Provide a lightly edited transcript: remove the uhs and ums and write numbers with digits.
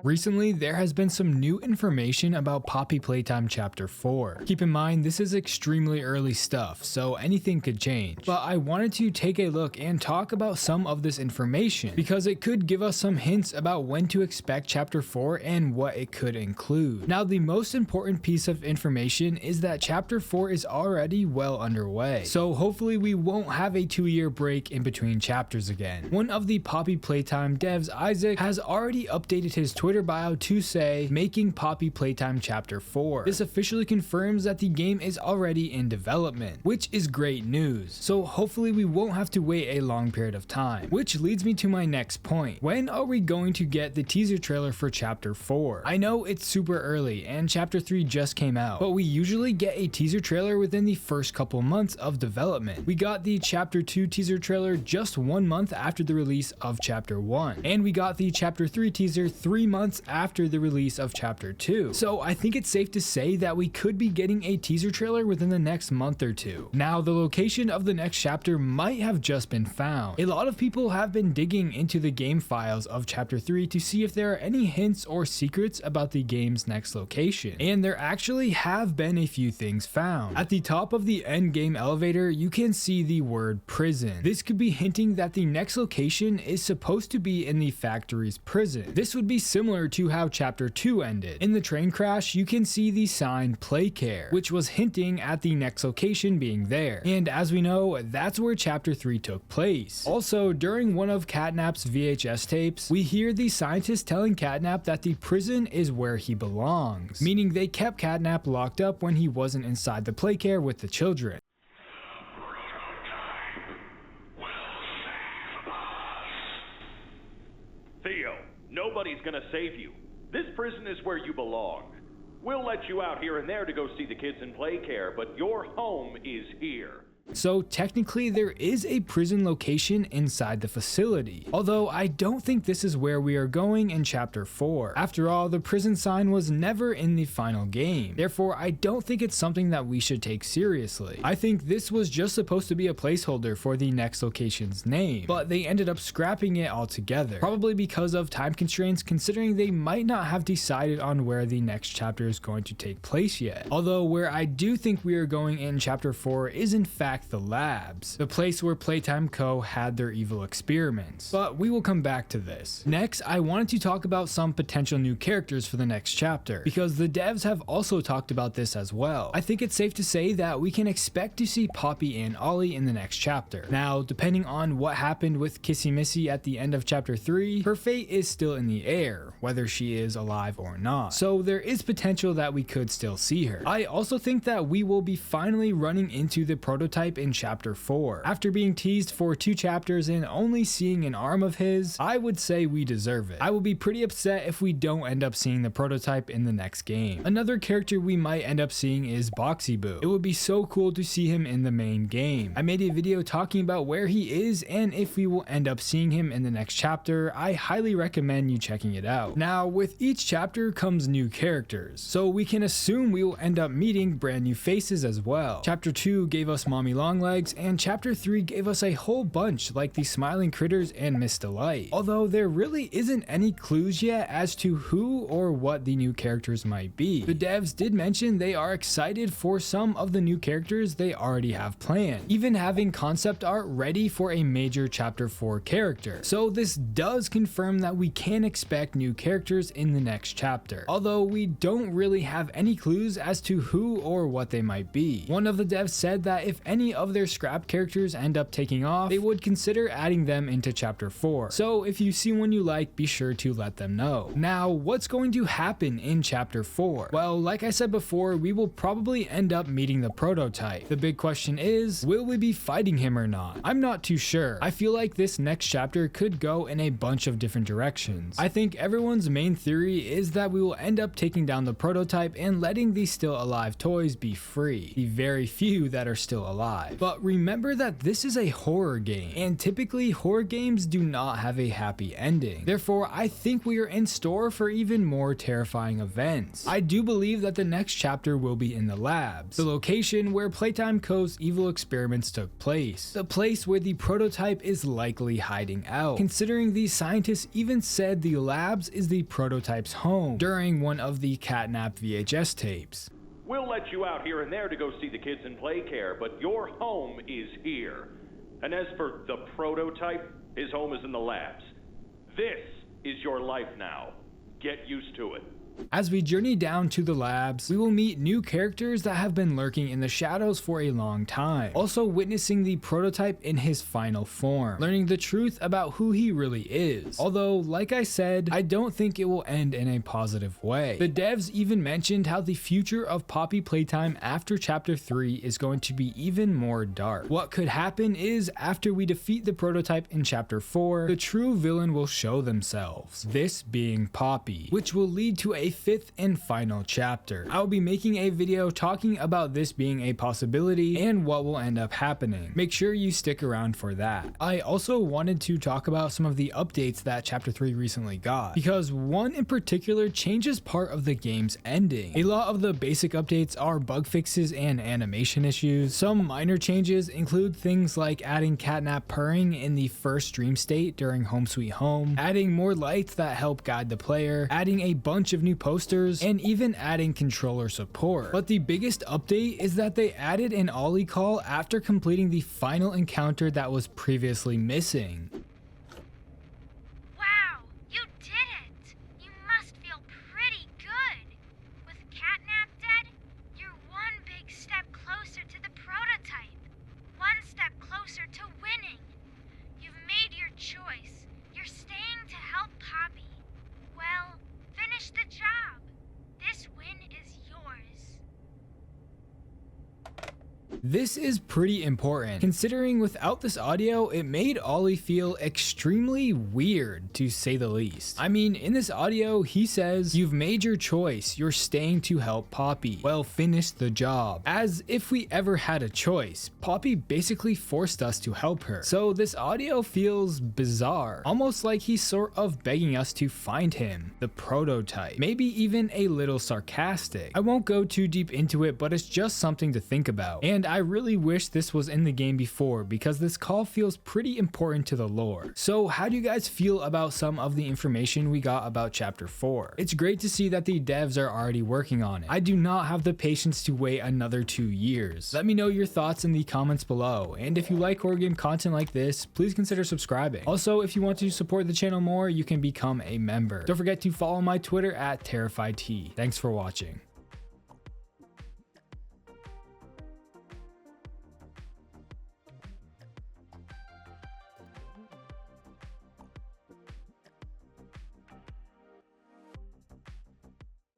Recently, there has been some new information about Poppy Playtime Chapter 4. Keep in mind, this is extremely early stuff, so anything could change. But I wanted to take a look and talk about some of this information, because it could give us some hints about when to expect Chapter 4 and what it could include. Now, the most important piece of information is that Chapter 4 is already well underway, so hopefully we won't have a 2-year break in between chapters again. One of the Poppy Playtime devs, Isaac, has already updated his Twitter bio to say, "Making Poppy Playtime Chapter 4. This officially confirms that the game is already in development, which is great news. So hopefully we won't have to wait a long period of time. Which leads me to my next point. When are we going to get the teaser trailer for Chapter 4? I know it's super early and Chapter 3 just came out, but we usually get a teaser trailer within the first couple months of development. We got the Chapter 2 teaser trailer just 1 month after the release of Chapter 1, and we got the Chapter 3 teaser 3 months after the release of Chapter 2. So I think it's safe to say that we could be getting a teaser trailer within the next month or two. Now, the location of the next chapter might have just been found. A lot of people have been digging into the game files of Chapter 3 to see if there are any hints or secrets about the game's next location, and there actually have been a few things found. At the top of the end game elevator, you can see the word prison. This could be hinting that the next location is supposed to be in the factory's prison. This would be similar to how Chapter 2 ended. In the train crash, you can see the sign Play Care, which was hinting at the next location being there. And as we know, that's where Chapter 3 took place. Also, during one of Catnap's VHS tapes, we hear the scientist telling Catnap that the prison is where he belongs, meaning they kept Catnap locked up when he wasn't inside the Play Care with the children. Theo, nobody's gonna save you. This prison is where you belong. We'll let you out here and there to go see the kids in play care, but your home is here. So technically there is a prison location inside the facility, although I don't think this is where we are going in Chapter 4. After all, the prison sign was never in the final game, therefore I don't think it's something that we should take seriously. I think this was just supposed to be a placeholder for the next location's name, but they ended up scrapping it altogether, probably because of time constraints, considering they might not have decided on where the next chapter is going to take place yet. Although where I do think we are going in Chapter 4 is in fact the labs, the place where Playtime Co. had their evil experiments. But we will come back to this. Next, I wanted to talk about some potential new characters for the next chapter, because the devs have also talked about this as well. I think it's safe to say that we can expect to see Poppy and Ollie in the next chapter. Now, depending on what happened with Kissy Missy at the end of Chapter 3, her fate is still in the air, whether she is alive or not. So there is potential that we could still see her. I also think that we will be finally running into the prototype in Chapter 4. After being teased for 2 chapters and only seeing an arm of his, I would say we deserve it. I will be pretty upset if we don't end up seeing the prototype in the next game. Another character we might end up seeing is Boxy Boo. It would be so cool to see him in the main game. I made a video talking about where he is and if we will end up seeing him in the next chapter. I highly recommend you checking it out. Now, with each chapter comes new characters, so we can assume we will end up meeting brand new faces as well. Chapter 2 gave us Mommy Longlegs, and Chapter 3 gave us a whole bunch like the Smiling Critters and Miss Delight, although there really isn't any clues yet as to who or what the new characters might be. The devs did mention they are excited for some of the new characters they already have planned, even having concept art ready for a major Chapter 4 character. So this does confirm that we can expect new characters in the next chapter, although we don't really have any clues as to who or what they might be. One of the devs said that if any of their scrap characters end up taking off, they would consider adding them into Chapter 4. So if you see one you like, be sure to let them know. Now, what's going to happen in Chapter 4? Well, like I said before, we will probably end up meeting the prototype. The big question is, will we be fighting him or not? I'm not too sure. I feel like this next chapter could go in a bunch of different directions. I think everyone's main theory is that we will end up taking down the prototype and letting these still alive toys be free, the very few that are still alive. alive. But remember that this is a horror game, and typically horror games do not have a happy ending. Therefore, I think we are in store for even more terrifying events. I do believe that the next chapter will be in the labs, the location where Playtime Co.'s evil experiments took place, the place where the prototype is likely hiding out, considering these scientists even said the labs is the prototype's home during one of the catnap VHS tapes. We'll let you out here and there to go see the kids in play care, but your home is here. And as for the prototype, his home is in the labs. This is your life now. Get used to it. As we journey down to the labs, we will meet new characters that have been lurking in the shadows for a long time, also witnessing the prototype in his final form, learning the truth about who he really is. Although, like I said, I don't think it will end in a positive way. The devs even mentioned how the future of Poppy Playtime after Chapter 3 is going to be even more dark. What could happen is, after we defeat the prototype in Chapter 4, the true villain will show themselves, this being Poppy, which will lead to a fifth and final chapter. I will be making a video talking about this being a possibility and what will end up happening. Make sure you stick around for that. I also wanted to talk about some of the updates that Chapter 3 recently got, because one in particular changes part of the game's ending. A lot of the basic updates are bug fixes and animation issues. Some minor changes include things like adding catnap purring in the first dream state during Home Sweet Home, adding more lights that help guide the player, adding a bunch of new posters, and even adding controller support. But the biggest update is that they added an ollie call after completing the final encounter that was previously missing. Wow, you did it! You must feel pretty good. With catnap dead, you're one big step closer to the prototype. One step closer to winning. You've made your choice. You're staying to help Poppy. Well, finish the job. This win is yours. This is pretty important, considering without this audio, it made Ollie feel extremely weird, to say the least. I mean, in this audio, he says, "You've made your choice, you're staying to help Poppy. Well, finish the job." As if we ever had a choice. Poppy basically forced us to help her. So this audio feels bizarre, almost like he's sort of begging us to find him, the prototype. Maybe even a little sarcastic. I won't go too deep into it, but it's just something to think about. And I really wish this was in the game before, because this call feels pretty important to the lore. So how do you guys feel about some of the information we got about Chapter 4? It's great to see that the devs are already working on it. I do not have the patience to wait another 2 years. Let me know your thoughts in the comments below, and if you like horror game content like this, please consider subscribing. Also, if you want to support the channel more, you can become a member. Don't forget to follow my Twitter at TerrifiedT. Thanks for watching.